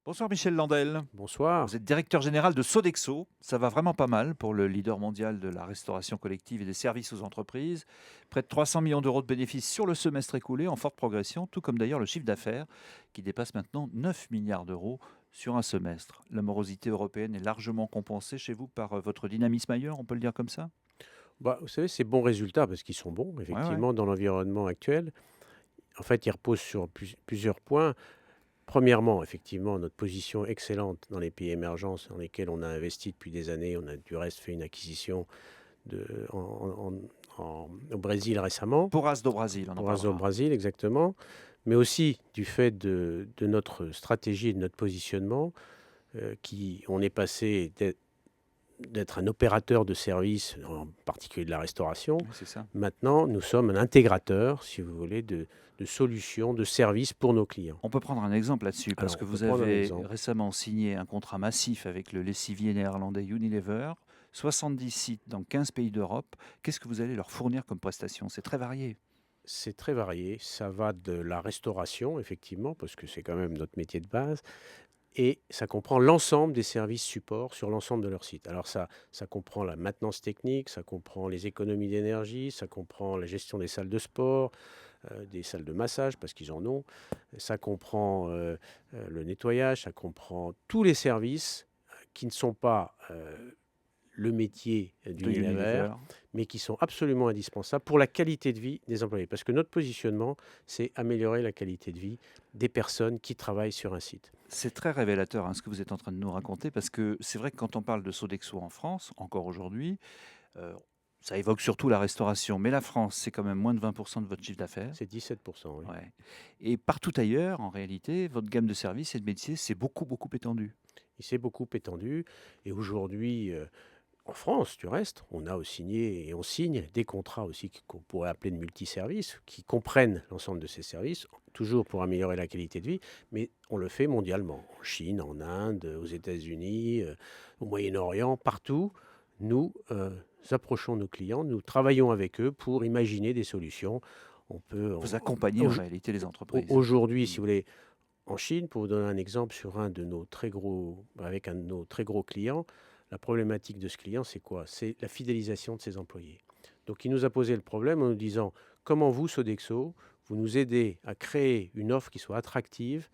Bonsoir Michel Landel. Bonsoir. Vous êtes directeur général de Sodexo. Ça va vraiment pas mal pour le leader mondial de la restauration collective et des services aux entreprises. Près de 300 millions d'euros de bénéfices sur le semestre écoulé, en forte progression, tout comme d'ailleurs le chiffre d'affaires qui dépasse maintenant 9 milliards d'euros sur un semestre. La morosité européenne est largement compensée chez vous par votre dynamisme ailleurs, on peut le dire comme ça? Bah, vous savez, ces bons résultats, parce qu'ils sont bons, Ouais, ouais. effectivement, dans l'environnement actuel, en fait, ils reposent sur plusieurs points. Premièrement, effectivement, notre position excellente dans les pays émergents dans lesquels on a investi depuis des années. On a du reste fait une acquisition de, au Brésil récemment, Porras do Brasil, on en pour Azo au parlera. Brésil exactement, mais aussi du fait de notre stratégie et de notre positionnement, on est passé d'être un opérateur de services, en particulier de la restauration. Oui, c'est ça. Maintenant, nous sommes un intégrateur, si vous voulez, de solutions, de services pour nos clients. On peut prendre un exemple là-dessus, parce Alors, que on peut vous prendre un avez exemple. récemment signé un contrat massif avec le lessivier néerlandais Unilever, 70 sites dans 15 pays d'Europe. Qu'est-ce que vous allez leur fournir comme prestation? C'est très varié. C'est très varié. Ça va de la restauration, effectivement, parce que c'est quand même notre métier de base, et ça comprend l'ensemble des services supports sur l'ensemble de leur site. Alors ça comprend la maintenance technique, ça comprend les économies d'énergie, ça comprend la gestion des salles de sport, des salles de massage, parce qu'ils en ont. Ça comprend le nettoyage, ça comprend tous les services qui ne sont pas le métier De d'Unilever, Unilever. mais qui sont absolument indispensables pour la qualité de vie des employés. Parce que notre positionnement, c'est améliorer la qualité de vie des personnes qui travaillent sur un site. C'est très révélateur hein, ce que vous êtes en train de nous raconter, parce que c'est vrai que quand on parle de Sodexo en France, encore aujourd'hui, euh, ça évoque surtout la restauration. Mais la France, c'est quand même moins de 20% de votre chiffre d'affaires. C'est 17%, oui. Ouais. Et partout ailleurs, en réalité, votre gamme de services et de métiers s'est beaucoup, beaucoup étendue. Il s'est beaucoup étendu. Et aujourd'hui, en France, du reste, on a signé et on signe des contrats aussi qu'on pourrait appeler de multiservices, qui comprennent l'ensemble de ces services, toujours pour améliorer la qualité de vie, mais on le fait mondialement, en Chine, en Inde, aux États-Unis, au Moyen-Orient, partout. Nous approchons nos clients, nous travaillons avec eux pour imaginer des solutions. On peut, Vous accompagnez en au- réalité les entreprises. Aujourd'hui, si Mm. vous voulez, en Chine, pour vous donner un exemple sur avec un de nos très gros clients, la problématique de ce client, c'est quoi? C'est la fidélisation de ses employés. Donc, il nous a posé le problème en nous disant, comment vous, Sodexo, vous nous aidez à créer une offre qui soit attractive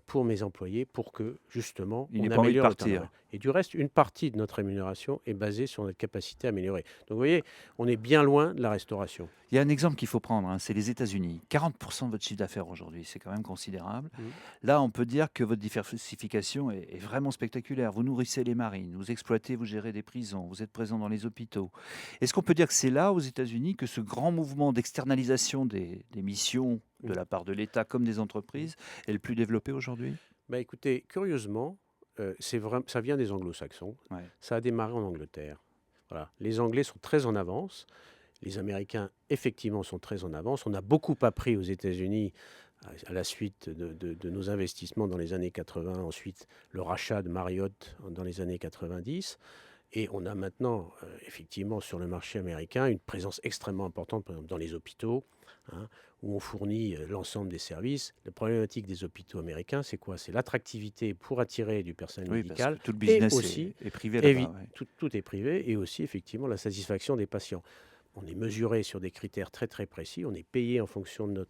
pour mes employés pour que justement Il on n'est pas envie de améliore le turnover. partir. Et du reste, une partie de notre rémunération est basée sur notre capacité à améliorer. Donc vous voyez, on est bien loin de la restauration. Il y a un exemple qu'il faut prendre, hein, c'est les États-Unis. 40% de votre chiffre d'affaires aujourd'hui, c'est quand même considérable. Mhm. Là, on peut dire que votre diversification est vraiment spectaculaire. Vous nourrissez les marines, vous exploitez, vous gérez des prisons, vous êtes présent dans les hôpitaux. Est-ce qu'on peut dire que c'est là, aux États-Unis, que ce grand mouvement d'externalisation des missions de Mhm. la part de l'État comme des entreprises est le plus développé aujourd'hui? Bah, écoutez, curieusement, ça vient des anglo-saxons. Ouais. Ça a démarré en Angleterre. Voilà. Les Anglais sont très en avance. Les Américains, effectivement, sont très en avance. On a beaucoup appris aux États-Unis à la suite de nos investissements dans les années 80, ensuite le rachat de Marriott dans les années 90. Et on a maintenant, effectivement, sur le marché américain, une présence extrêmement importante, par exemple, dans les hôpitaux, hein, où on fournit l'ensemble des services. La problématique des hôpitaux américains, c'est quoi? C'est l'attractivité pour attirer du personnel Oui, parce que médical tout le et business aussi, est privé là-bas. Ouais. tout est privé, et aussi, effectivement, la satisfaction des patients. On est mesuré sur des critères très très précis, on est payé en fonction de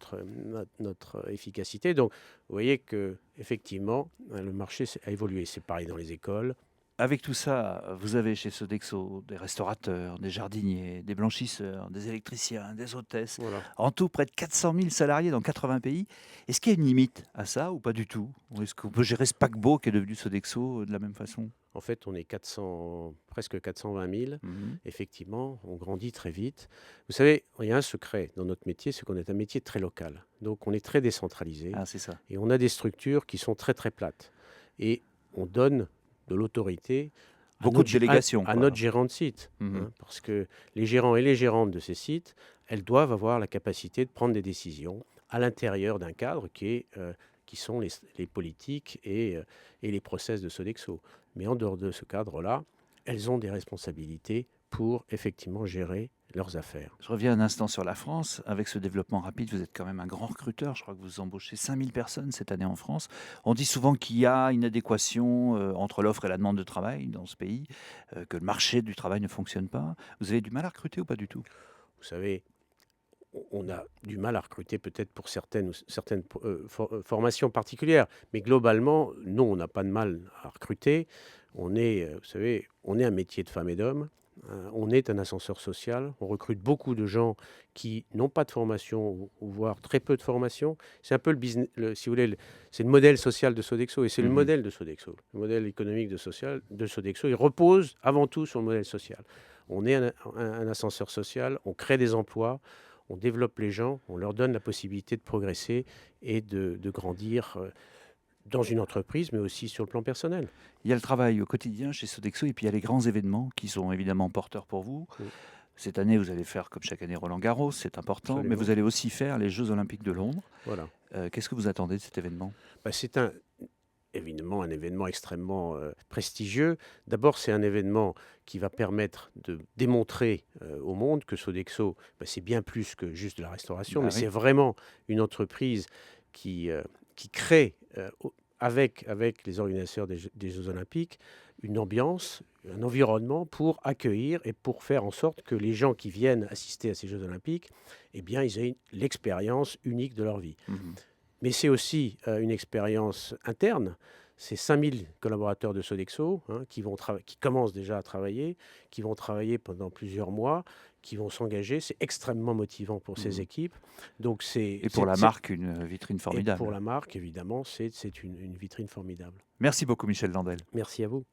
notre efficacité. Donc, vous voyez que effectivement, le marché a évolué. C'est pareil dans les écoles. Avec tout ça, vous avez chez Sodexo des restaurateurs, des jardiniers, des blanchisseurs, des électriciens, des hôtesses, Voilà. en tout près de 400 000 salariés dans 80 pays. Est-ce qu'il y a une limite à ça ou pas du tout? Ou est-ce qu'on peut gérer ce paquebot qui est devenu Sodexo de la même façon? En fait, on est presque 420 000. Mhm. Effectivement, on grandit très vite. Vous savez, il y a un secret dans notre métier, c'est qu'on est un métier très local. Donc, on est très décentralisé Ah, c'est ça. et on a des structures qui sont très, très plates. Et on donne de l'autorité Beaucoup de délégations, à notre quoi. gérant de site, Mhm. hein, parce que les gérants et les gérantes de ces sites, elles doivent avoir la capacité de prendre des décisions à l'intérieur d'un cadre qui sont les politiques et les process de Sodexo. Mais en dehors de ce cadre-là, elles ont des responsabilités pour effectivement gérer leurs affaires. Je reviens un instant sur la France. Avec ce développement rapide, vous êtes quand même un grand recruteur. Je crois que vous embauchez 5000 personnes cette année en France. On dit souvent qu'il y a une adéquation entre l'offre et la demande de travail dans ce pays, que le marché du travail ne fonctionne pas. Vous avez du mal à recruter ou pas du tout? Vous savez, on a du mal à recruter peut-être pour certaines formations particulières, mais globalement, non, on n'a pas de mal à recruter. On est, vous savez, on est un métier de femmes et d'hommes. On est un ascenseur social. On recrute beaucoup de gens qui n'ont pas de formation ou voire très peu de formation. C'est un peu le business, si vous voulez, c'est le modèle social de Sodexo et c'est le Mhm. modèle de Sodexo. Le modèle économique de Sodexo, il repose avant tout sur le modèle social. On est un ascenseur social, on crée des emplois, on développe les gens, on leur donne la possibilité de progresser et de grandir dans une entreprise, mais aussi sur le plan personnel. Il y a le travail au quotidien chez Sodexo et puis il y a les grands événements qui sont évidemment porteurs pour vous. Oui. Cette année, vous allez faire comme chaque année Roland-Garros, c'est important, mais Absolument. vous allez aussi faire les Jeux Olympiques de Londres. Voilà. Qu'est-ce que vous attendez de cet événement? C'est évidemment un événement extrêmement prestigieux. D'abord, c'est un événement qui va permettre de démontrer au monde que Sodexo, c'est bien plus que juste de la restauration, Bah mais oui. c'est vraiment une entreprise qui crée, avec les organisateurs des Jeux Olympiques, une ambiance, un environnement pour accueillir et pour faire en sorte que les gens qui viennent assister à ces Jeux Olympiques, eh bien, ils aient l'expérience unique de leur vie. Mhm. Mais c'est aussi une expérience interne. C'est 5000 collaborateurs de Sodexo qui commencent déjà à travailler, qui vont travailler pendant plusieurs mois, qui vont s'engager. C'est extrêmement motivant pour ces Mhm. équipes. Donc Et pour la marque, une vitrine et pour formidable. la marque, évidemment, c'est une vitrine formidable. Merci beaucoup, Michel Landel. Merci à vous.